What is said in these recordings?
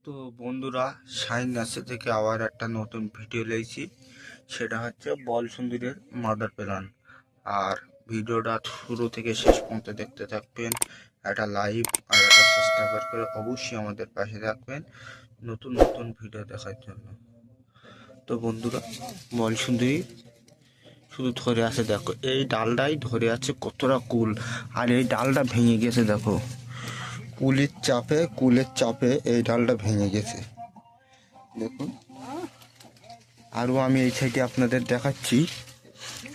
তো বন্ধুরা, shine nursery থেকে আবার একটা নতুন ভিডিও লেগেছি। সেটা হচ্ছে বল সুন্দরীর মাদার প্ল্যান। আর ভিডিওটা শুরু থেকে শেষ পর্যন্ত দেখতে থাকবেন। একটা লাইক আর একটা সাবস্ক্রাইব করে অবশ্যই আমাদের পাশে থাকবেন নতুন নতুন ভিডিও দেখার জন্য। তো বন্ধুরা, বল সুন্দরী শুধু ধরে আছে, দেখো এই ডালটাই ধরে আছে কতটা কুল। আর এই ডালটা ভেঙে গেছে, দেখো কুলের চাপে এই ডালটা ভেঙে গেছে, দেখুন। আরও আমি এই সাইডে আপনাদের দেখাচ্ছি,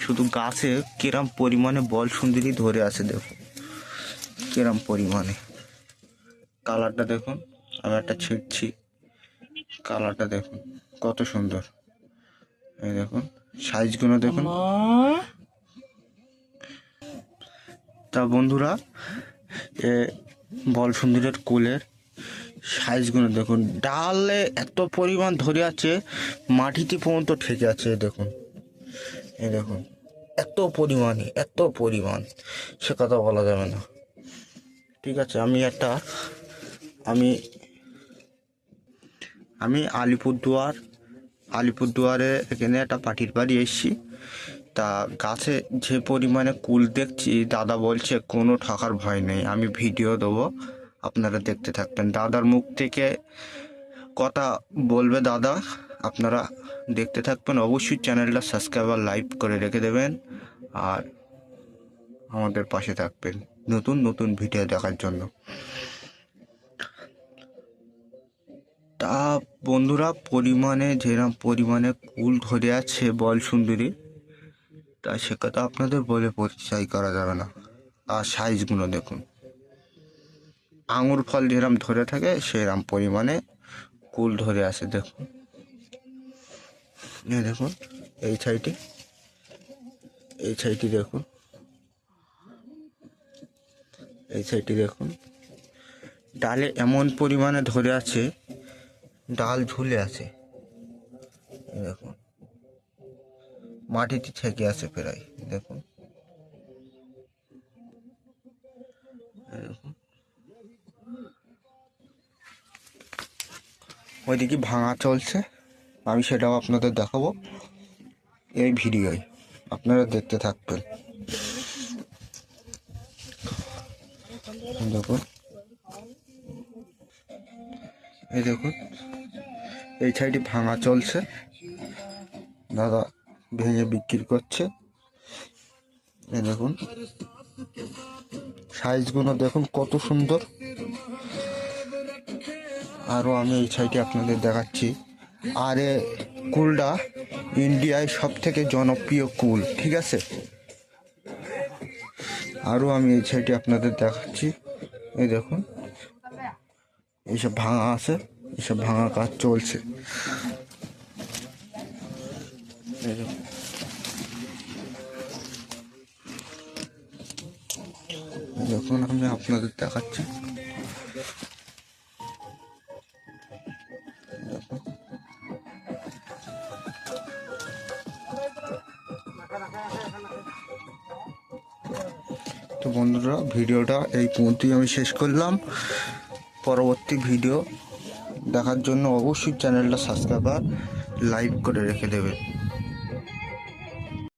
শুধু গাছে কিরম পরিমাণে বল সুন্দরী ধরে আছে, দেখুন কিরম পরিমাণে। কালারটা দেখুন, আমি একটা ছিটছি, কালারটা দেখুন কত সুন্দর। এই দেখুন সাইজগুলো দেখুন। তা বন্ধুরা, এ বল সুন্দরীর কুলের সাইজগুলো দেখুন, ডালে এত পরিমাণ ধরে আছে, মাটিতে পর্যন্ত ঠেকে আছে, দেখুন এই দেখুন এত পরিমাণ সে কথা বলা যাবে না। ঠিক আছে, আমি আলিপুরদুয়ারে এখানে একটা পার্টির বাড়ি এসেছি। তা গাছে যে পরিমাণে কুল দেখছি, দাদা বলছে কোনো ঠকার ভয় নেই। আমি ভিডিও দেবো, আপনারা দেখতে থাকবেন। দাদার মুখ থেকে কথা বলবে দাদা, আপনারা দেখতে থাকবেন। অবশ্যই চ্যানেলটা সাবস্ক্রাইব আর লাইক করে রেখে দেবেন, আর আমাদের পাশে থাকবেন নতুন নতুন ভিডিও দেখার জন্য। তা বন্ধুরা, যেরকম পরিমাণে কুল ধরে আছে বল সুন্দরী, তা সে কথা আপনাদের বলে পরিচয় করা যাবে না। আর সাইজগুলো দেখুন, আঙুর ফল যেরকম ধরে থাকে সেরকম পরিমাণে কুল ধরে আছে, দেখুন। এই দেখুন এই সাইডটি দেখুন, এই সাইডটি দেখুন, ডালে এমন পরিমাণে ধরে আছে, ডাল ঝুলে আছে, দেখুন মাটিতে ঠেকে আছে প্রায়, দেখুন ওইদিকে ভাঙা চলছে, আমি সেটাও আপনাদের দেখাবো এই ভিডিওয়, আপনারা দেখতে থাকবেন। দেখুন এই দেখুন এই সাইডে ভাঙা চলছে, দাদা ভেঙে বিক্রি করছে। এই দেখুন সাইজগুলো দেখুন কত সুন্দর। আরও আমি এই সাইডে আপনাদের দেখাচ্ছি। আর এ কুলটা ইন্ডিয়ায় সব থেকে জনপ্রিয় কুল, ঠিক আছে। আরও আমি এই সাইডে আপনাদের দেখাচ্ছি, এই দেখুন এইসব ভাঙা আছে, এইসব ভাঙা কাজ চলছে। দেখুন আমি আপনাদের দেখাচ্ছি, তো বন্ধুরা ভিডিওটা এই পর্যন্তই আমি শেষ করলাম। পরবর্তী ভিডিও দেখার জন্য অবশ্যই চ্যানেলটা সাবস্ক্রাইব আর লাইক করে রেখে দেবেন।